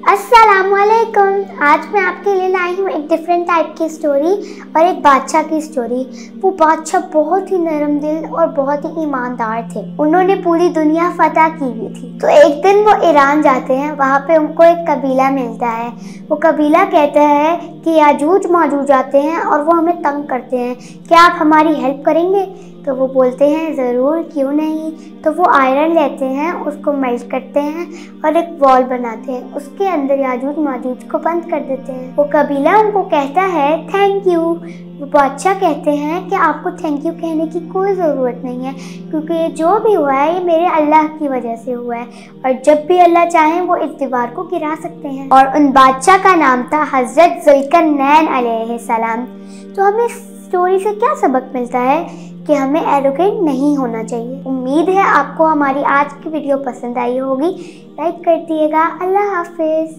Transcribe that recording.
अस्सलामुअलैकुम। आज मैं आपके लिए लाई हूँ एक डिफरेंट टाइप की स्टोरी और एक बादशाह की स्टोरी। वो बादशाह बहुत ही नरम दिल और बहुत ही ईमानदार थे। उन्होंने पूरी दुनिया फतह की हुई थी। तो एक दिन वो ईरान जाते हैं। वहाँ पे उनको एक कबीला मिलता है। वो कबीला कहता है कि याजूज माजूज आते हैं और वो हमें तंग करते हैं, क्या आप हमारी हेल्प करेंगे? तो वो बोलते हैं ज़रूर, क्यों नहीं। तो वो आयरन लेते हैं, उसको मेल्ट करते हैं और एक वॉल बनाते हैं। उसके अंदर याजूज माजूज को बंद कर देते हैं। वो कबीला उनको कहता है थैंक यू। वो बादशाह कहते हैं कि आपको थैंक यू कहने की कोई ज़रूरत नहीं है, क्योंकि ये जो भी हुआ है ये मेरे अल्लाह की वजह से हुआ है, और जब भी अल्लाह चाहे वो इस दीवार को गिरा सकते हैं। और उन बादशाह का नाम था हज़रत ज़ुल्करनैन अलैहिस्सलाम। तो हमें इस स्टोरी से क्या सबक मिलता है कि हमें एरोगेंट नहीं होना चाहिए। उम्मीद है आपको हमारी आज की वीडियो पसंद आई होगी। लाइक कर दिएगा। अल्लाह हाफिज़।